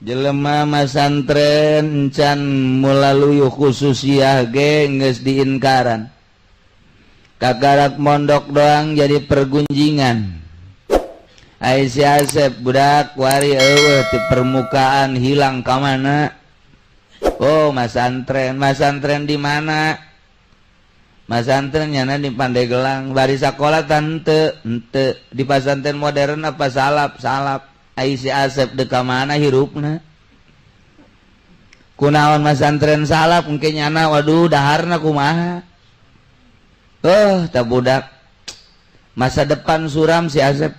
jelema masantren can mulaluyuh khususiyah ge geus diinkaran. Kagarak mondok doang jadi pergunjingan. Ai si Asep budak wari eueuh ti permukaan hilang ka mana? Oh, masantren di mana? Masantren nyana di Pandeglang, bari sakola tante di pasantren modern apa salap. Ai si Asep de ka mana hirupna? Kunaon masantren salap engke nyana waduh daharna kumaha? Tak budak masa depan suram si Asep.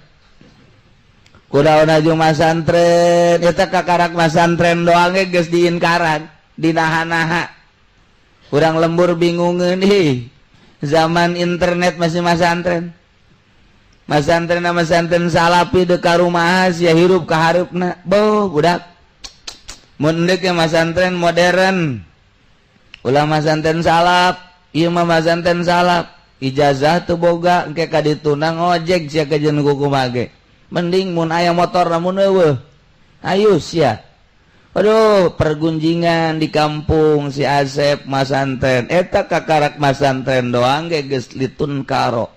Kunaon aju masantren eta kakarak masantren doang ge geus diinkaran, dinaha-naha. Kurang lembur bingungeun zaman internet masih masantren. Masantren salapi de ka rumaha sia hirup ka hareupna. Budak. Mun deuk ke masantren modern. Ulah masantren salap, ieu mah masantren salap. Ijazah teu boga engke ka ditunang ojek sia kejeun kumaha ge. Mending mun aya motor namun eueuh. Ayo sia. Aduh, pergunjingan di kampung si Asep masantren. Eta kakarak masantren doang ge geus litun karo.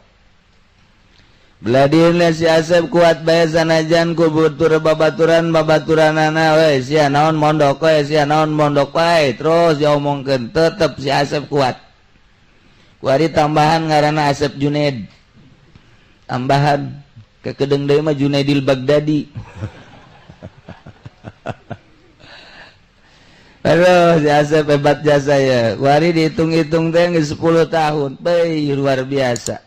Beladieun si Asep kuat bae sanajan ku butur babaturanana we sia naon mondok wae terus diomongkeun tetep si Asep kuat. Kuari tambahan ngaranna Asep Junaid. Tambahan kekedeung deui mah Junaidil Baghdadi. Aduh, si Asep hebat jasa ya. Kuari dihitung-hitung teh geus 10 tahun. Luar biasa.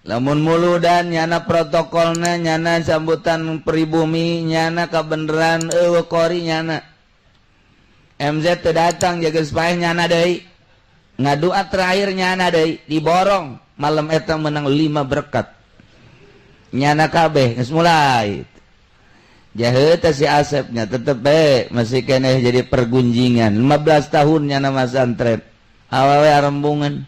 Lamun muludan nyana protokolna nyana sambutan pribumi nyana kabeneran eueuh kori nyana. MZ teu datang jaga supaya nyana deui. Ngadua terakhir nyana deui diborong malam eta menang 5 berkat. Nyana kabeh geus mulai. Jaheut si Asepnya tetep bae masih keneh jadi pergunjingan. 15 tahun nyana masantren. Awewe arembungan.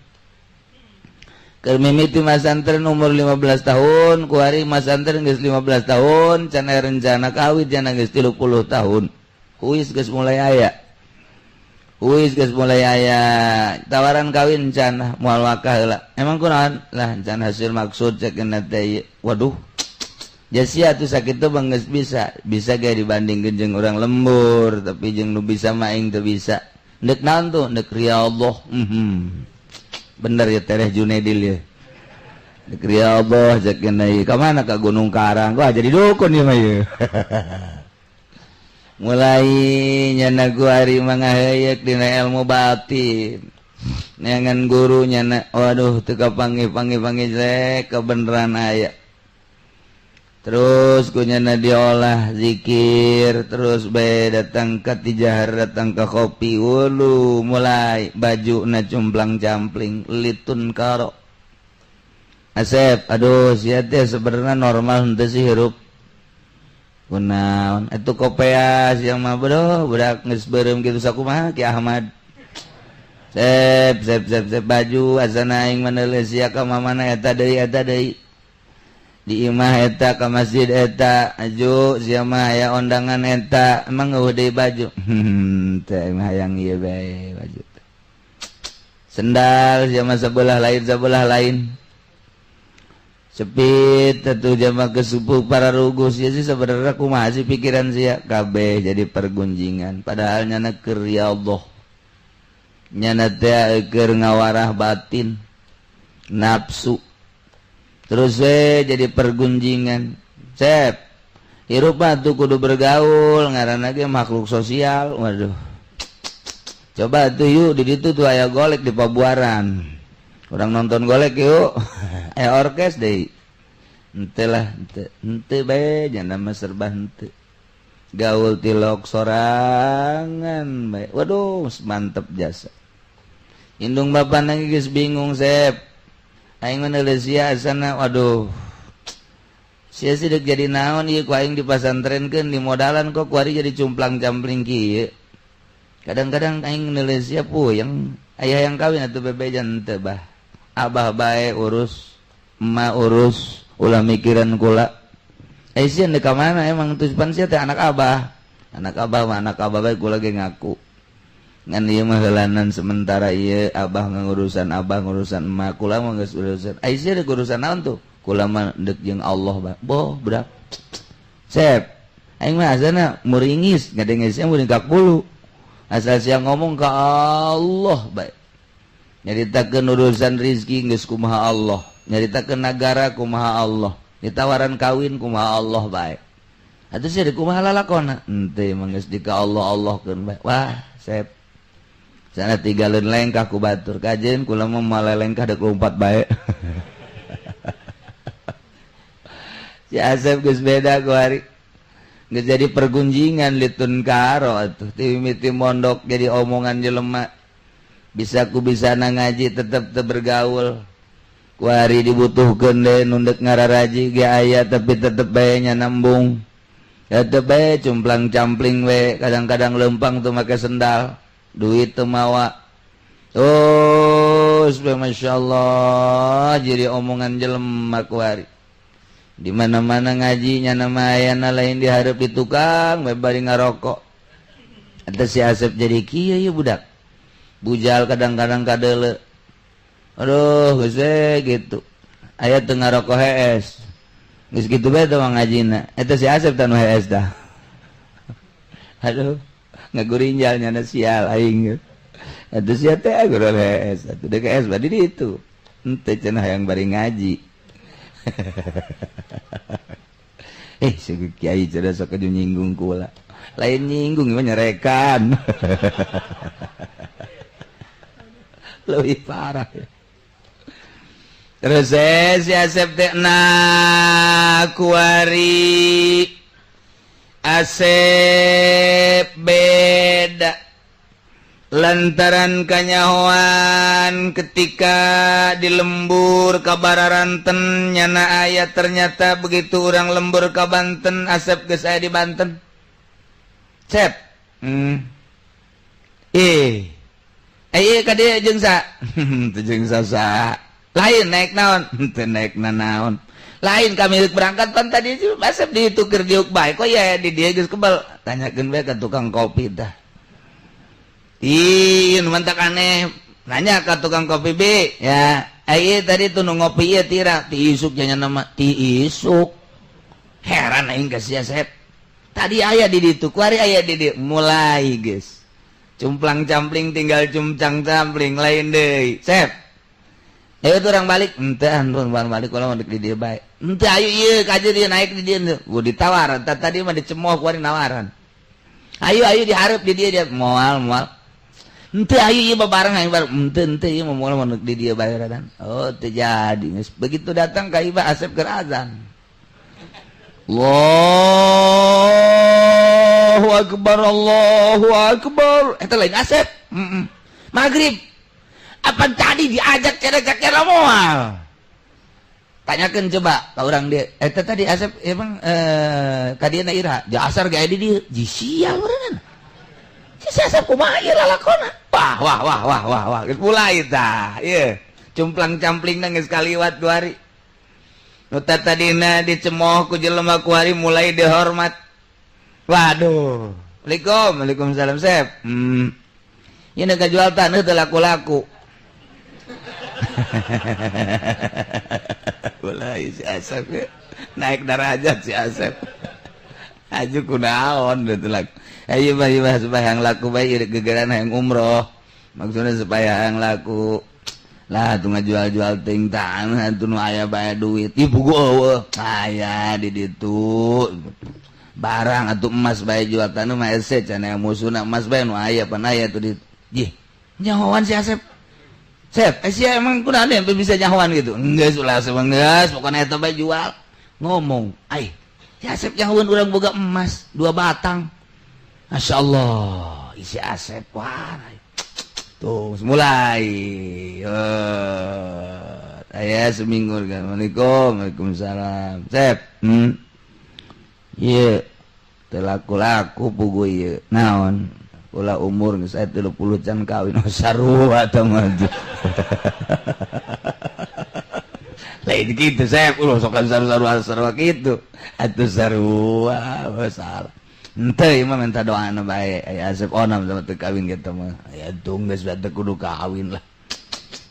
Keur mimiti masantren umur 15 tahun, kuari masantren geus 15 tahun, can aya rencana kawin cenah geus 30 tahun. Huis geus mulai aya. Tawaran kawin can moal wakah heula. Emang kunaon? Lah can hasil maksud cekeuna teh. Waduh. Jasia atuh sakitu mah geus bisa. Bisa ge dibandingkeun jeung urang lembur, tapi jeung nu bisa mah aing teu bisa. Neuk naon tuh? Neuk riyadhah. Bener ya tereh Junaidil ya. Dekri Allah cekeuna ieu. Ka mana ka Gunung Karang? Wah jadi dukun ieu mah ieu. Mulai nyana kuari mangaheyeuk dina ilmu batin. Neangan guru nyana waduh teu kapanggih-panggih rek kebeneran aya. Terus kunyana diolah zikir, terus bae datang ka tijahar, datang ka kopi, wulu mulai baju na cumplang-campling, litun karo. Asep, aduh sia teh sebenarnya normal henteu sih hirup. Kunaon? Atuh kopea sia mah bodoh, budak geus beureum kitu sakumaha Ki Ahmad. Sep baju asana aing maneuleun sia ka mamana eta deui. Di imah eta ka masjid eta aju sia mah aya ondangan eta emang eueuh deui baju teh mah hayang ieu bae baju sendal sia mah sabelah lain sepit atuh jama kesupuh para ruguh sia sih sabenerna kumaha sih pikiran sia kabeh jadi pergunjingan padahal nyana keur riyadhah nyana teh keur ngawarah batin nafsu. Terus jadi pergunjingan. Sep, hirup mah tuh kudu bergaul, ngaranna ge makhluk sosial. Waduh. Coba tuh yuk di ditu tuh aya golek di Pabuaran. Urang nonton golek yuk. Aya orkes deui. Henteu lah, henteu bae jangan mah serba henteu. Gaul tilok sorangan bae. Waduh, mantep jasa. Indung bapana geus bingung, Sep. Aing maneuleun sia asana waduh. Sia sih deuk jadi naon ieu ku aing dipasantrenkeun di modalan kok kuari jadi cumplang-campling kieu. Kadang-kadang aing maneuleun sia puyeng aya yang kawin atuh bebejan teu bah. Abah bae urus, emak urus, ulah mikiran kula. Sia deuk ka mana emang tujuan sia teh anak abah. anak abah bae kula ge ngaku ngan ieu mah heulanan sementara ieu abah ngurusan emak kula mah geus urusan Aisyah urusan naon tuh kula mah deuk jeung Allah bae boh budak Sep aing mah asana muringis ngadengesna muring ka kulu asal sia ngomong ka Allah bae nyaritakeun urusan rezeki geus kumaha Allah nyaritakeun negara kumaha Allah ditawaran kawin kumaha Allah bae atuh sia kumaha lalakonna henteu mah geus di ka Allah-Allahkeun bae wah Sep sana tinggalin lengkah ku batur kajen kula mah malelengkah dek lompat bae si Asep geus beda ku hari geus jadi pergunjingan litun karo atuh ti mimiti mondok jadi omongan jelema bisa ku bisana ngaji tetep teu bergaul ku hari dibutuhkeun deui nu deuk ngararaji ge aya tapi tetep bae nya nambung tetep bae cumplang-campling we kadang-kadang lempang tuh make sendal duit teu mawa Masya Allah jadi omongan jelema ku hari di mana-mana ngajinya nama ayana lain diharap di tukang bari ngarokok ada si Asep jadi kieu ya budak bujal kadang-kadang kadeule aduh geus gitu aya teu ngarokok hees geus kitu bae teh ngajina eta si Asep tanu hees dah aduh ngagurinjalnya na sial aing atuh sia teh guru hees atuh deuk hees badi ditu henteu cenah hayang bari ngaji si kiai cenah sok aju nyinggung kula lain nyinggung mah nyerekan leuwih parah ya. Terus si Asep teh kuari Asep beda lantaran kanyahoan ketika di lembur ka Bararanten nyana aya ternyata begitu orang lembur ka Banten Asep geus aya di Banten Sep ka dieu jeung sa teu jeung sa lain naik naon teu naik naon lain kami berangkat pan tadi Asep ditukir diuk bae kok ya di dia geus kebal tanyakeun bae ka tukang kopi tah ieu mantak aneh nanya ka tukang kopi B ya ieu tadi tuh nu ngopi ieu tira ti isuk nya nama ti isuk heran aing ka si Asep tadi aya di ditu kuari aya di dieu mulai geus cumplang-campling tinggal cumcang-campling lain deui Sep ayo orang balik ente anun balik kalau mau di dia baik ente ayo iya kaje dia naik di dia gua ditawaran tadi mah dicemoh kuari nawaran ayo diharap di dia moal ente ayo iya bareng ayo bareng ente iya mau di dia bayaran oh terjadi begitu datang ka iba Asep keur azan Allahu akbar eta lain Asep maghrib apa tadi diajak cara moal tanyakan coba ka urang dia eta tadi Asep emang ka dieu na ira di asar ge di dieu ji sial urang si Asep kumaha ieu lalakonna wah geus mulai tah ieu cumplang-campling geus kaliwat 2 hari nu tadina dicemoh ku jelema ku hari mulai dihormat waduh Waalaikumsalam Sep ieu na jual taneuh teu laku-laku mulai si Asep ya. Naik derajat si Asep aju kunaon betul ayo bah supaya yang laku baik gegeran yang umroh maksudnya supaya yang laku lah tuh ngajual-jual ting tanah tuh nu aya bae duit ibu gua aya di ditu barang atuh emas bae jual tanah mah ese cenah musuna emas bae nu aya pan aya tuh di jih nyahoan si Asep Sep, sia emang kunaon yang bisa nyahoan gitu? Enggak ulah sebengas, pokoknya eta bae jual. Ngomong, "Ai, si Asep nyahoan urang boga emas 2 batang." Masyaallah, isi Asep wah. Tuh, mulai. Aya seminggu kan. Waalaikumsalam. Sep. Ieu teu laku-laku puguh ieu. Naon? Ulah umur geus aya 30 can kawin sarua tah mah. Lain kitu Sep, ulah sok sarua kitu. Atuh sarua masalah. Henteu mah minta doana bae aya Asep onam sama teu kawin kitu mah. Ya tung geus teu kudu kawin lah.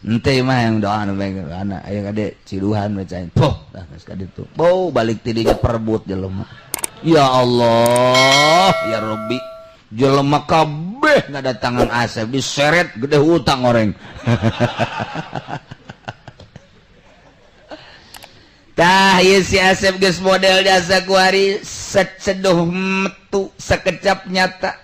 Henteu mah yang doana bae anak aya kade ciduhan bacain. Poh, dah geus ka ditu. Bau balik ti dinya perebut jelema. Ya Allah, ya Rabbi. Jelema kabeh ngadatangan Asep diseret gede hutang oreng. Tah ieu si Asep geus model jasa kuari seduh metu sakecap nyata.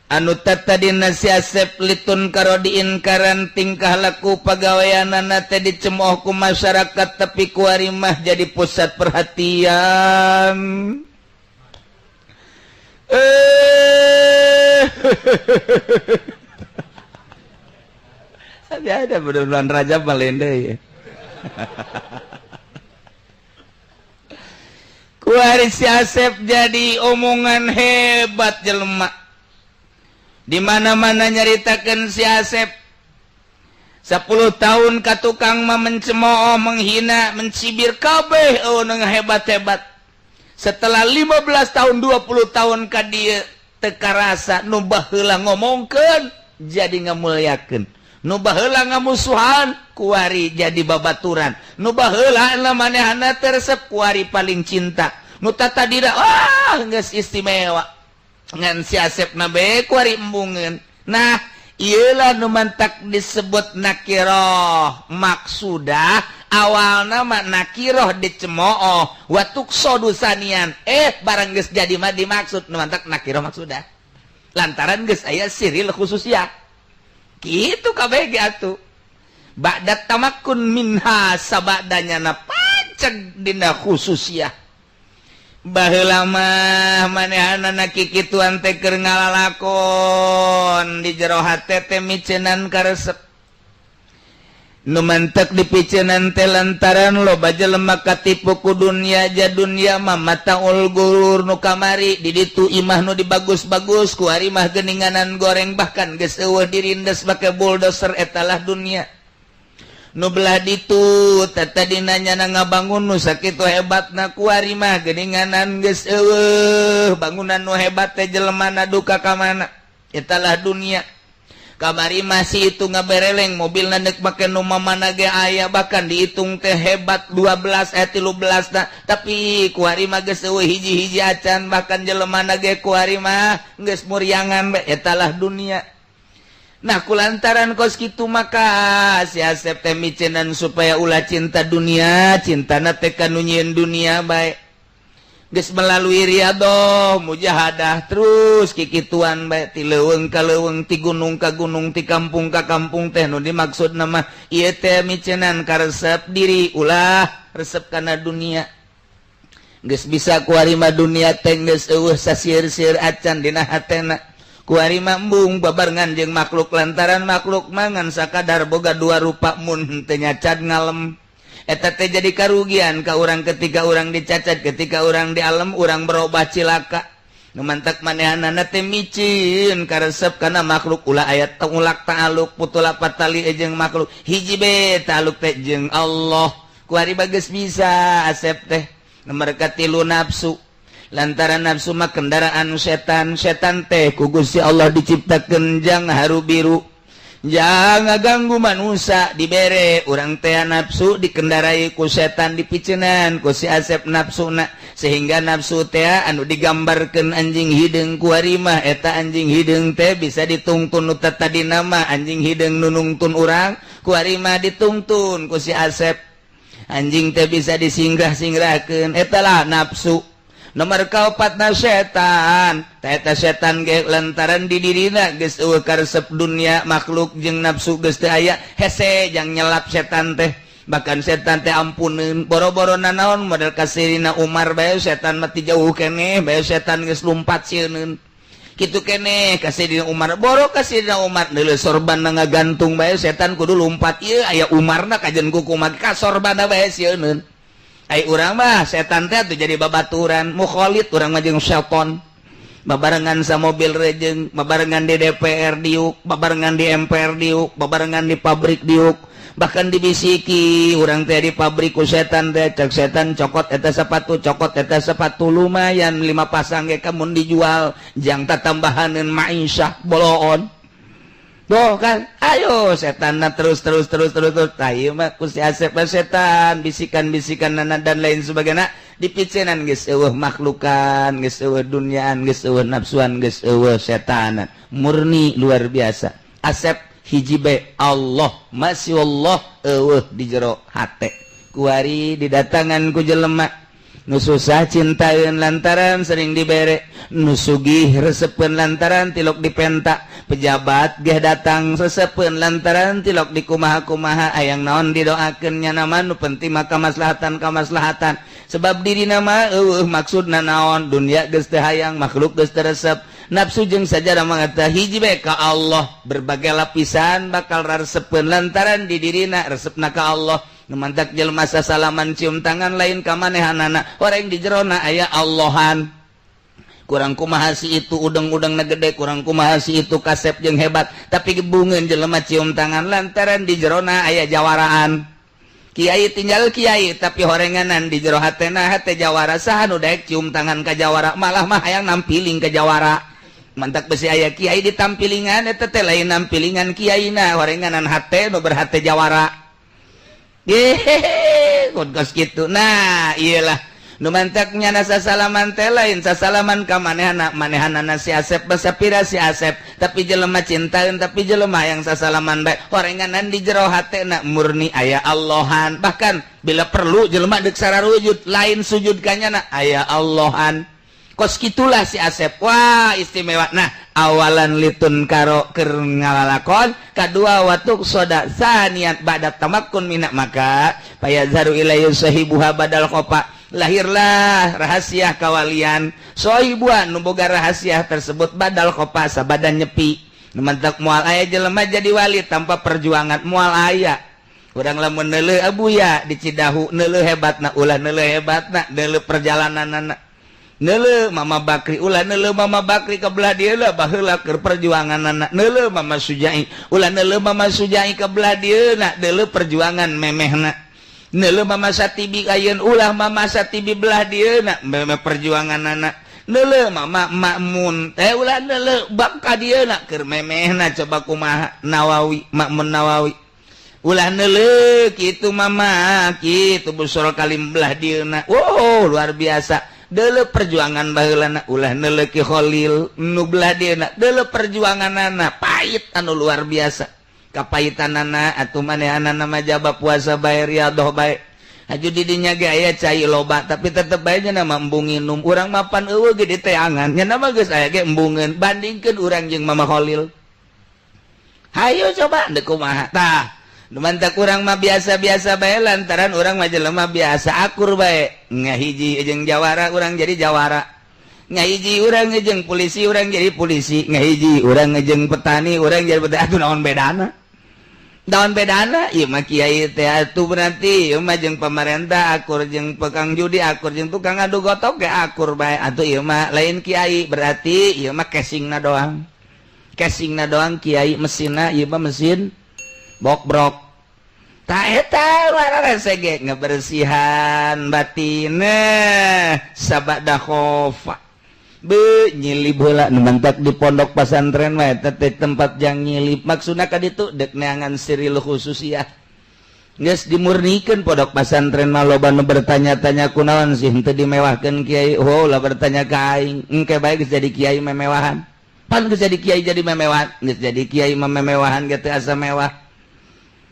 Anu tadina si Asep litun karodiin karan tingkah laku pagaweanana teh dicemooh ku masyarakat tapi kuari mah jadi pusat perhatian. Ada bulan Rajab Malende ya. Kuari si Asep jadi omongan hebat jelema. Di mana-mana nyaritakeun si Asep 10 tahun ka tukang mah mencemooh, menghina, mencibir kabeh nu hebat-hebat. Setelah 15 tahun 20 tahun ka dieu teu karasa nu baheula ngomongkeun jadi ngamulyakeun. Nu baheula ngamusuhan kuari jadi babaturan. Nu baheula manehna teu resep kuari paling cinta. Nu tatadina geus istimewa. Ngan si Asep na be kuari embungeun. Nah, ielah nu mantak disebut nakiroh maksudah. Awalna mah nakiroh dicemooh wa tuqsadu sanian. Barang geus jadi mah dimaksud nu mantak nakiroh maksudah. Lantaran geus aya siril khususiyah. Kitu kabeh ge atuh. Ba'da tamakkun minha sabadanya na paceg dina khususiyah. Baheula mah manehanana kikituan teh keur ngalalakon di jero hate teh micenan karesep. Nu mantek dipiceunan teh lantaran loba jelema katipu ku dunya ja dunya mah mataul gurur nu kamari di ditu imah nu dibagus-bagus ku ari mah geuninganan goreng bahkan geus eueuh dirindes make bulldozer etalah dunya. Nu belah ditu tatadina nyana ngabangun nu sakitu hebatna ku ari mah geuninganan geus eueuh bangunan nu hebat teh jelemana duka ka mana etalah dunia. Kamari masih itu ngabereleng mobil nandek make nu mamana ge aya bahkan dihitung teh hebat 12 13 nah tapi kuari mah geus eueuh hiji-hiji acan bahkan jelemana ge kuari mah geus muriangan be etalah dunia. Nah kulantaran kos kitu maka si Asep teh micenan supaya ulah cinta dunia cintana teh ka nu nyieun dunia bae. Geus melalui riadoh mujahadah terus kikituan bae ti leuweung ka leuweung ti gunung ka gunung ti kampung ka kampung teh nu dimaksudna mah ieu teh micenan karesep diri ulah resep kana dunia. Geus bisa kuari mah dunia teh geus eueuh sasieun-sieun acan dina hatena. Kuari mah embung babarengan jeung makhluk lantaran makhluk mangan sakadar boga dua rupa mun teu nyacan ngalem. Eta teh jadi karugian ka urang ketika urang dicacat ketika urang di alam urang berubah cilaka. Nu mantak manehanana teh micin karesep kana makhluk ulah ayat ulak ta'aluk putul apa tali jeung makhluk hiji be ta'aluk teh jeung Allah. Kuari bageus bisa Asep teh nomor katilu nafsu. Lantaran nafsu mah kendaraan setan. Setan teh ku Gusti Allah diciptakeun jang haru biru. Jangan ganggu manusia dibere urang teh nafsu dikendarai ku setan dipiceunan ku si Asep nafsuna sehingga nafsu teh anu digambarkeun anjing hideung ku ari mah eta anjing hideung teh bisa ditungtun nu tadina mah anjing hideung nu nungtun urang ku ari mah ditungtun ku si Asep anjing teh bisa disingrah-singrahkeun eta lah nafsu. Nomor kaopatna setan eta setan ge lantaran di dirina geus eueuh karesep dunia makhluk jeung nafsu geus teu aya hese jang nyelap setan teh bahkan setan teh ampuneun boro-boro nanaon model kasirina Umar bae setan mah ti jauh keneh bae setan geus lumpat sieunun kitu keneh kasirina Umar boro kasirina Umar deuleu sorban ngagantung bae setan kudu lumpat ieu aya Umarna kajen kukumaha ka sorbanna bae sieunun. Ai urang mah setan teh tuh jadi babaturan mukhalid urang mah jeung setan babarengan sa mobil rejeng babarengan di DPR diuk babarengan di MPR diuk babarengan di pabrik diuk bahkan dibisiki urang teh di pabriku setan teh cek setan cokot eta sepatu lumayan 5 pasang ge kamu dijual jang tambahaneun ma'isyah boloon doh kan ayo setan terus ieu mah ku si Asep setan bisikan-bisikanana dan lain sebagainya dipicenan geus eueuh makhlukan geus eueuh dunyaan geus eueuh nafsuan geus eueuh setanan murni luar biasa Asep hiji bae Allah masih Allah eueuh di jero hate kuari didatangan ku jelema nu susah cintaeun lantaran sering dibere nu sugih resepeun lantaran tilok dipenta pejabat geh datang resepeun lantaran tilok dikumaha-kumaha hayang naon didoakeun nya nama nu penting mah kamaslahatan sebab dirina mah eueuh maksudna naon dunia geus teu hayang makhluk geus teu resep nafsu jeung sajarah mangata hiji bae ka Allah berbagai lapisan bakal raresepeun lantaran di dirina resepna ka Allah nu mantak jelema sasalaman cium tangan lain ka manehanana orang di jerona aya Allahan kurang kumaha si itu udeng-udengna gede kurang kumaha si itu kasep jeung hebat tapi gebungeun jelema cium tangan lantaran di jerona aya jawaraan kiai tinggal kiai tapi horenganan di jero hatena hate jawara saha nu daek cium tangan ka jawara malah mah hayang nampiling ka jawara mantak besi aya kiai ditampilingan eta teh lain nampilingan kiaina horenganan hate nu berhate jawara kos kitu nah iyalah nu mantak nyana sasalaman teh lain sasalaman ka manehanana si Asep basapira si Asep tapi jelema cintaeun tapi jelema yang sasalaman bae horenganan di jero hatena murni aya Allahan bahkan bila perlu jelema deuk sararujud lain sujud ka nyana aya Allahan kos kitulah si Asep wah istimewa nah awalan litun karo keur ngalalakon kadua watuk soda saniat ba'da tamakkun minak maka payazharu ilayhi sahibuha badal qopa lahirlah rahasia kawalian sohibuan nu boga rahasia tersebut badal qopa sabadan nyepi nu mantak moal aya jelema jadi wali tanpa perjuangan moal aya urang lamun neuleuh abuya di Cidahu neuleuh hebatna ulah neuleuh hebatna neuleuh perjalananna neuleuh Mama Bakri ulah neuleuh Mama Bakri ka belah dieu lah baheula keur perjuanganna neuleuh Mama Sujai ulah neuleuh Mama Sujai ka belah dieu na neuleuh perjuangan memehna neuleuh Mama Satibi ayeun ulah Mama Satibi belah dieu na perjuanganna neuleuh Mama Makmun teh ulah neuleuh bab ka dieu na keur memehna coba kumaha Nawawi Makmun Nawawi ulah neuleuh kitu Mama kitu busur kalim belah dieu na luar biasa deuleuh perjuangan baheulana ulah neuleuh Ki Khalil nu belah dieuna deuleuh perjuanganana pahit anu luar biasa kapahitanana atuh manehanana mah jaba puasa bae riyadhah bae haju di dinya ge aya cai loba tapi tetep bae nya mah embung nginum urang mapan eueuh ge di teangan nya mah geus aya ge embungeun bandingkeun urang jeung Mama Khalil hayu coba deuk kumaha tah nu mantak urang mah biasa-biasa bae lantaran urang mah jelema biasa akur bae ngahiji jeung jawara urang jadi jawara ngahiji urang jeung polisi urang jadi polisi ngahiji urang jeung petani urang jadi petani atuh naon bedana ieu mah kiai teh atuh berarti ieu mah jeung pamarentah akur jeung tukang judi akur jeung tukang adu gotok ge akur bae atuh ieu mah lain kiai berarti ieu mah casingna doang kiai mesinna ieu mah mesin bok-brok tak eta wararese ge ngebersihan batinna sabada khofa be nyilip heula nu mantak di pondok pesantren mah eta teh tempat jang nyilip maksudna ka ditu deuk neangan siril khususiyah geus dimurnikeun pondok pesantren mah loba nu bertanya-tanya kunaon sih henteu dimewahkeun kiai lah bertanya ka aing engke bae geus jadi kiai memewahan pan geus jadi kiai jadi memewahan geus jadi kiai memewahan ge teu asa mewah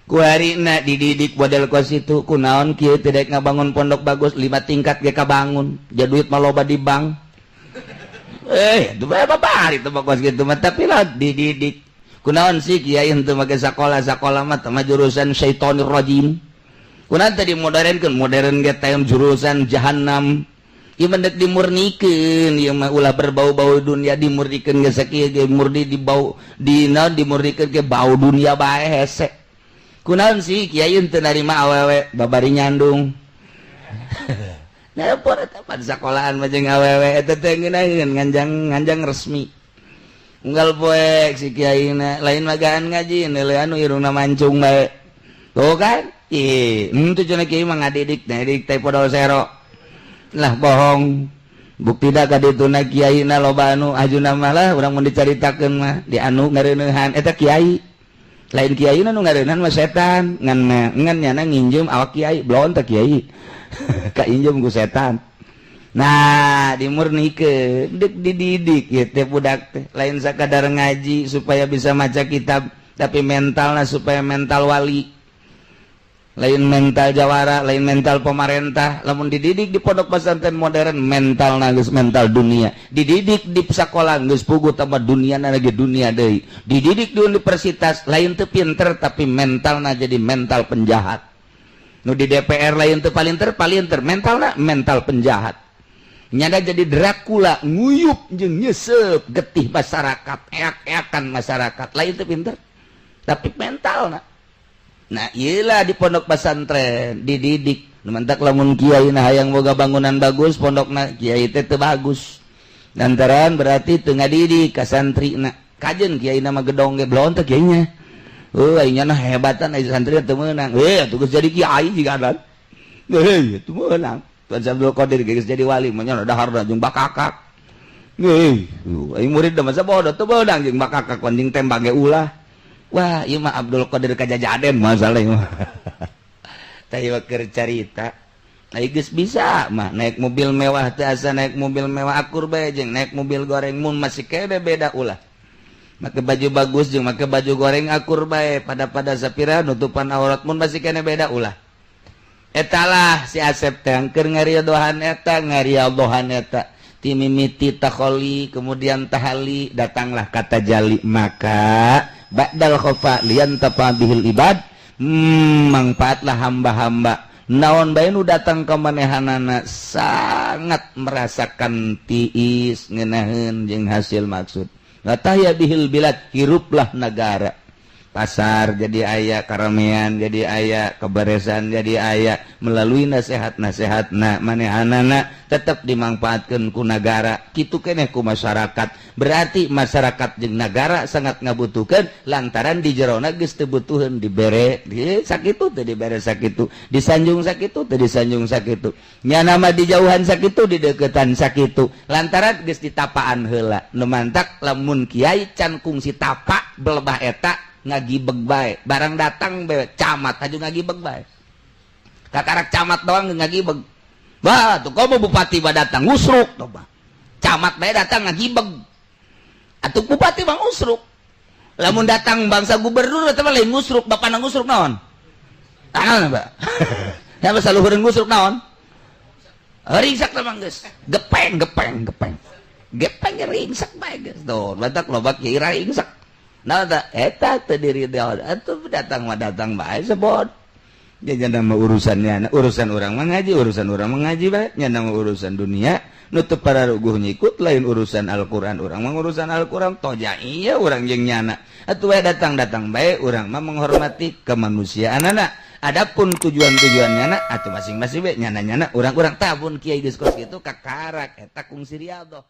ku harina dididik model kos itu kunaon kieu teh daek ngabangun pondok bagus 5 tingkat ge kabangun ja duit mah loba di bank itu apa itu kos gitu mah tapi lah dididik kunaon sih kiai henteu make sakola mah teh jurusan syaitonir rajim kunaon teh dimodernkeun modern ge teh jurusan jahannam ieu mendek dimurnikeun ieu mah ulah berbau-bau dunia dimurnikeun ge sakieu ge murni dibau dinaon dimurnikeun ge bau dunia bae hese kunaon sih kiai teu narima awewe babari nyandung nelpon eta pada sekolahan mah jeung awewe eta teh ngeunaheun nganjang resmi unggal poek si kiaina lain magaan ngaji neuleuh anu irungna mancung bae tuh kan itu cina kiai mah ngadidik didik teh podol sero lah bohong bukti dah ka ditu na kiai na loba anu ajuna malah urang mun dicaritakeun mah di anu ngareuneuhan eta kiai lain kiai na nu ngareuneuhan mah setan ngan nyana nginjem awak kiai belon teh kiai ka injem ku setan. Nah dimurnikeun deuk dididik ieu teh budak teh lain sakadar ngaji supaya bisa maca kitab tapi mentalna supaya mental wali lain mental jawara lain mental pemerintah lamun dididik di pondok pesantren modern mental geus mental dunia dididik di sekolah geus puguh tambah dunia lagi dunia deui dididik di universitas lain teu pinter tapi mentalna jadi mental penjahat nu di DPR lain teu palinter mentalna mental penjahat nyada jadi Dracula nguyup jeung nyesep getih masyarakat eak-eakan masyarakat lain teu pinter tapi mentalna. Nah iyalah di pondok pesantren dididik mentak lamun kiai nah hayang boga bangunan bagus pondokna kiai teh teu bagus lantaran berarti teu ngadidik ka santrina kajeun kiai nama gedong ge belon teh kiainya nya nah hebatan aya santri teu meunang atuh geus jadi kiai jiganan teu meunang Tuan Abdul Qadir geus jadi wali mah nya daharna jeung bakakak ai murid da masa bodoh teu beudang jeung bakakak anjing tembak ge ulah. Wah, ieu mah Abdul Qadir kajajaden masalah ieu mah. Tah ieu keur carita. Ai geus bisa mah naik mobil mewah teh asa naik mobil mewah akur bae jeung naik mobil goreng mun masih kede beda ulah. Make baju bagus jeung make baju goreng akur bae pada sapira nutupan aurat mun masih kene beda ulah. Etalah si Asep teh keur ngariadohan eta ngariadohan eta. Timimiti takholi kemudian tahali datanglah kata jali maka ba'dal khofa lian tapabihil ibad manfaatlah hamba-hamba naon bae nu datang ka manehanana sangat merasakan tiis ngeunaheun jeung hasil maksud latah ya bihil bilad hiruplah negara pasar jadi aya karamean jadi aya keberesan jadi aya melalui nasihat-nasihatna manehanana tetap dimanfaatkeun ku negara kitu keneh ku masyarakat berarti masyarakat jeung negara sangat ngabutuhkeun lantaran di jerona geus teu butuheun dibere sakitu teh dibere sakitu disanjung sakitu teh disanjung sakitu nya nama di jauhan sakitu di deukeutan sakitu lantaran geus ditapaan heula nu mantak lamun kiai can kungsi tapa belebah eta ngagibeg bae barang datang bae camat aju ngagibeg bae katarak camat doang ngagibeg bah tuh komo bupati ba datang ngusruk tuh bah camat bae datang ngagibeg atuh bupati bang usruk lamun datang bangsa gubernur eta mah lain ngusruk bapana ngusruk naon naon ba ya mah saluhureun ngusruk naon ringsak teh mah geus gepeng ringsak bae geus tuh batak loba kieu ringsak. Nah, eta terdiri daun, atau datang bae sebot. Jadi nama urusannya, urusan orang mengaji bae. Nama urusan dunia, nutup para ruguh nyikut lain urusan Al-Quran. Orang mengurusan Al-Quran, toja iya orang yang nyana. Atau datang bae, orang mah menghormati kemanusiaan anak. Adapun tujuan-tujuannya anak, atau masing-masing bae nyana orang tabun kiai diskurs gitu kakarak, eta kungsi riado.